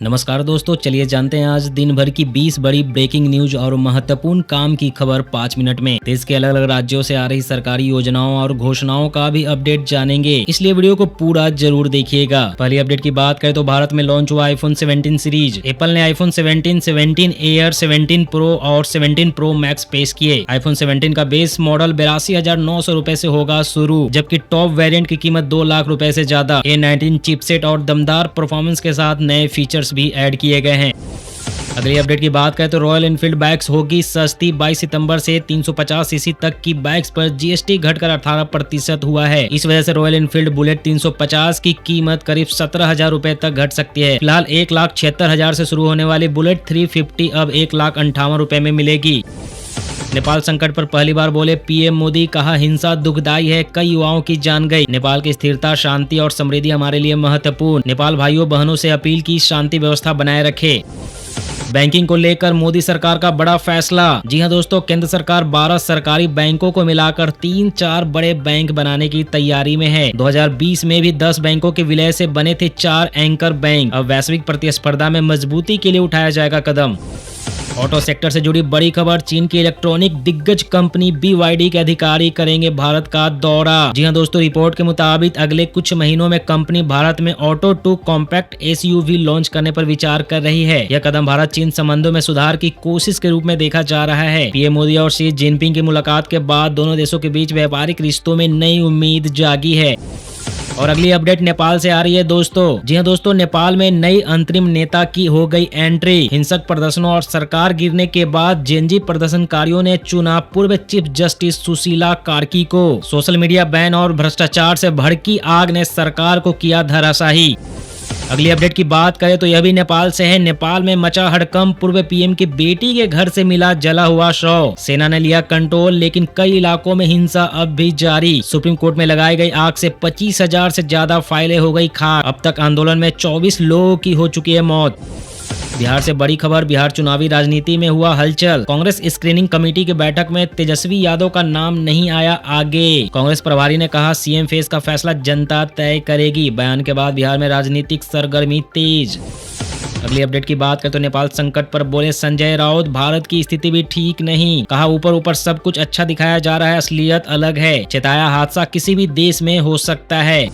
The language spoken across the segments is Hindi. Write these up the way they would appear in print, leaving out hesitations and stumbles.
नमस्कार दोस्तों, चलिए जानते हैं आज दिन भर की 20 बड़ी ब्रेकिंग न्यूज और महत्वपूर्ण काम की खबर 5 मिनट में। देश के अलग अलग राज्यों से आ रही सरकारी योजनाओं और घोषणाओं का भी अपडेट जानेंगे, इसलिए वीडियो को पूरा जरूर देखिएगा। पहली अपडेट की बात करें तो भारत में लॉन्च हुआ आईफोन 17 सीरीज। एप्पल ने आईफोन 17, 17 एयर, 17 प्रो और 17 प्रो मैक्स पेश किए। आईफोन 17 का बेस मॉडल 82,900 रुपए से होगा शुरू, जबकि टॉप वेरिएंट की कीमत 2 लाख रुपए से ज्यादा। A19 चिपसेट और दमदार परफॉर्मेंस के साथ नए फीचर्स भी ऐड किए गए हैं। अगली अपडेट की बात करें तो रॉयल एनफील्ड बाइक्स होगी सस्ती। 22 सितंबर से 350 सीसी तक की बाइक्स पर जीएसटी घटकर 18% हुआ है। इस वजह से रॉयल एनफील्ड बुलेट 350 की कीमत करीब 17,000 रुपए तक घट सकती है। फिलहाल 1,76,000 से शुरू होने वाली बुलेट 350 अब 1,58,000 रुपए में मिलेगी। नेपाल संकट पर पहली बार बोले पीएम मोदी, कहा हिंसा दुखदायी है, कई युवाओं की जान गई। नेपाल की स्थिरता, शांति और समृद्धि हमारे लिए महत्वपूर्ण। नेपाल भाइयों बहनों से अपील की शांति व्यवस्था बनाए रखे। बैंकिंग को लेकर मोदी सरकार का बड़ा फैसला। जी हां दोस्तों, केंद्र सरकार 12 सरकारी बैंकों को मिलाकर 3-4 बड़े बैंक बनाने की तैयारी में है। 2020 में भी 10 बैंकों के विलय से बने थे 4 एंकर बैंक। अब वैश्विक प्रतिस्पर्धा में मजबूती के लिए उठाया जाएगा कदम। ऑटो सेक्टर से जुड़ी बड़ी खबर, चीन की इलेक्ट्रॉनिक दिग्गज कंपनी BYD के अधिकारी करेंगे भारत का दौरा। जी हां दोस्तों, रिपोर्ट के मुताबिक अगले कुछ महीनों में कंपनी भारत में ऑटो 2 कॉम्पैक्ट SUV लॉन्च करने पर विचार कर रही है। यह कदम भारत चीन संबंधों में सुधार की कोशिश के रूप में देखा जा रहा है। पीएम मोदी और शी जिनपिंग की मुलाकात के बाद दोनों देशों के बीच व्यापारिक रिश्तों में नई उम्मीद जागी है। और अगली अपडेट नेपाल से आ रही है दोस्तों। जी हां दोस्तों, नेपाल में नई अंतरिम नेता की हो गई एंट्री। हिंसक प्रदर्शनों और सरकार गिरने के बाद जेनजी प्रदर्शनकारियों ने चुना पूर्व चीफ जस्टिस सुशीला कार्की को। सोशल मीडिया बैन और भ्रष्टाचार से भड़की आग ने सरकार को किया धराशायी। अगली अपडेट की बात करें तो यह भी नेपाल से है। नेपाल में मचा हड़कंप, पूर्व पीएम की बेटी के घर से मिला जला हुआ शव। सेना ने लिया कंट्रोल, लेकिन कई इलाकों में हिंसा अब भी जारी। सुप्रीम कोर्ट में लगाई गई आग से 25,000 से ज्यादा फाइलें हो गई खाक। अब तक आंदोलन में 24 लोगों की हो चुकी है मौत। बिहार से बड़ी खबर, बिहार चुनावी राजनीति में हुआ हलचल। कांग्रेस स्क्रीनिंग कमेटी की बैठक में तेजस्वी यादव का नाम नहीं आया आगे। कांग्रेस प्रभारी ने कहा सीएम फेस का फैसला जनता तय करेगी। बयान के बाद बिहार में राजनीतिक सरगर्मी तेज। अगली अपडेट की बात करें तो नेपाल संकट पर बोले संजय राउत, भारत की स्थिति भी ठीक नहीं। कहा ऊपर ऊपर सब कुछ अच्छा दिखाया जा रहा है, असलियत अलग है। चेताया हादसा किसी भी देश में हो सकता है।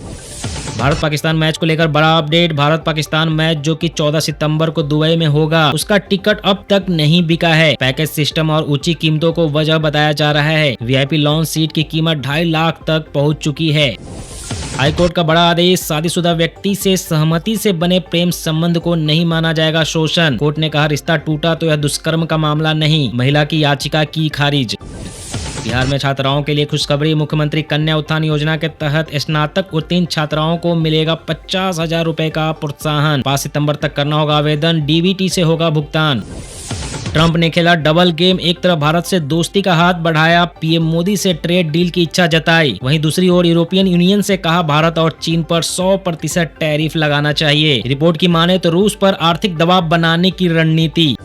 भारत पाकिस्तान मैच को लेकर बड़ा अपडेट। भारत पाकिस्तान मैच जो कि 14 सितंबर को दुबई में होगा, उसका टिकट अब तक नहीं बिका है। पैकेज सिस्टम और ऊंची कीमतों को वजह बताया जा रहा है। VIP लॉन्च सीट की कीमत 2.5 लाख तक पहुंच चुकी है। हाईकोर्ट का बड़ा आदेश, शादीशुदा व्यक्ति से सहमति से बने प्रेम संबंध को नहीं माना जाएगा शोषण। कोर्ट ने कहा रिश्ता टूटा तो यह दुष्कर्म का मामला नहीं। महिला की याचिका की खारिज। बिहार में छात्राओं के लिए खुशखबरी, मुख्यमंत्री कन्या उत्थान योजना के तहत स्नातक उत्तीर्ण छात्राओं को मिलेगा 50,000 रुपए का प्रोत्साहन। 5 सितंबर तक करना होगा आवेदन, DBT से होगा भुगतान। ट्रंप ने खेला डबल गेम, एक तरफ भारत से दोस्ती का हाथ बढ़ाया, पीएम मोदी से ट्रेड डील की इच्छा जताई। वहीं दूसरी ओर यूरोपियन यूनियन से कहा भारत और चीन पर 100% टैरिफ लगाना चाहिए। रिपोर्ट की माने तो रूस पर आर्थिक दबाव बनाने की रणनीति।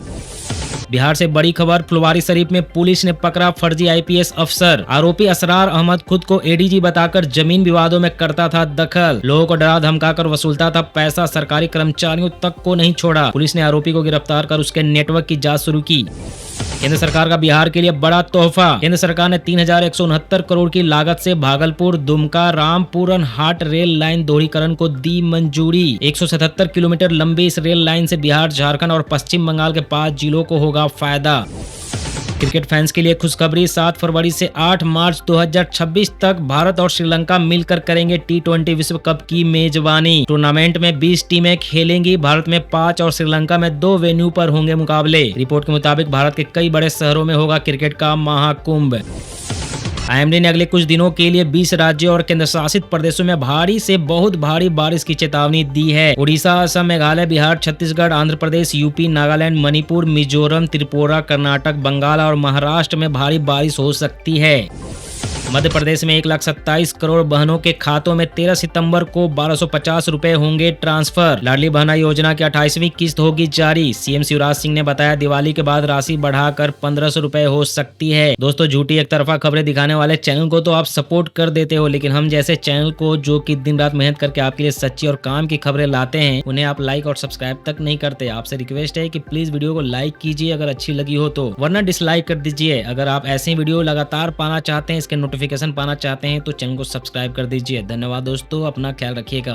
बिहार से बड़ी खबर, फुलवारीशरीफ में पुलिस ने पकड़ा फर्जी IPS अफसर। आरोपी असरार अहमद खुद को ADG बताकर जमीन विवादों में करता था दखल। लोगों को डरा धमकाकर वसूलता था पैसा, सरकारी कर्मचारियों तक को नहीं छोड़ा। पुलिस ने आरोपी को गिरफ्तार कर उसके नेटवर्क की जांच शुरू की। केंद्र सरकार का बिहार के लिए बड़ा तोहफा। केंद्र सरकार ने 3,169 करोड़ की लागत से भागलपुर, दुमका, रामपुरन हाट रेल लाइन दोहरीकरण को दी मंजूरी। 177 किलोमीटर लंबी इस रेल लाइन से बिहार, झारखंड और पश्चिम बंगाल के 5 जिलों को होगा फायदा। क्रिकेट फैंस के लिए खुशखबरी, 7 फरवरी से 8 मार्च 2026 तक भारत और श्रीलंका मिलकर करेंगे T20 विश्व कप की मेजबानी। टूर्नामेंट में 20 टीमें खेलेंगी। भारत में 5 और श्रीलंका में 2 वेन्यू पर होंगे मुकाबले। रिपोर्ट के मुताबिक भारत के कई बड़े शहरों में होगा क्रिकेट का महाकुंभ। IMD ने अगले कुछ दिनों के लिए 20 राज्यों और केंद्र शासित प्रदेशों में भारी से बहुत भारी बारिश की चेतावनी दी है। उड़ीसा, असम, मेघालय, बिहार, छत्तीसगढ़, आंध्र प्रदेश, UP, नागालैंड, मणिपुर, मिजोरम, त्रिपुरा, कर्नाटक, बंगाल और महाराष्ट्र में भारी बारिश हो सकती है। मध्य प्रदेश में 1,27 करोड़ बहनों के खातों में 13 सितंबर को 1250 रुपए होंगे ट्रांसफर। लाडली बहना योजना की 28वीं किस्त होगी जारी। सीएम शिवराज सिंह ने बताया दिवाली के बाद राशि बढ़ाकर 1500 रुपए हो सकती है। दोस्तों, झूठी एक तरफा खबरें दिखाने वाले चैनल को तो आप सपोर्ट कर देते हो, लेकिन हम जैसे चैनल को जो कि दिन रात मेहनत करके आपके लिए सच्ची और काम की खबरें लाते हैं, उन्हें आप लाइक और सब्सक्राइब तक नहीं करते। आपसे रिक्वेस्ट है कि प्लीज वीडियो को लाइक कीजिए अगर अच्छी लगी हो तो, वरना डिसलाइक कर दीजिए। अगर आप ऐसी वीडियो लगातार पाना चाहते हैं, इसके नोटिफिकेशन पाना चाहते हैं तो चैनल को सब्सक्राइब कर दीजिए। धन्यवाद दोस्तों, अपना ख्याल रखिएगा।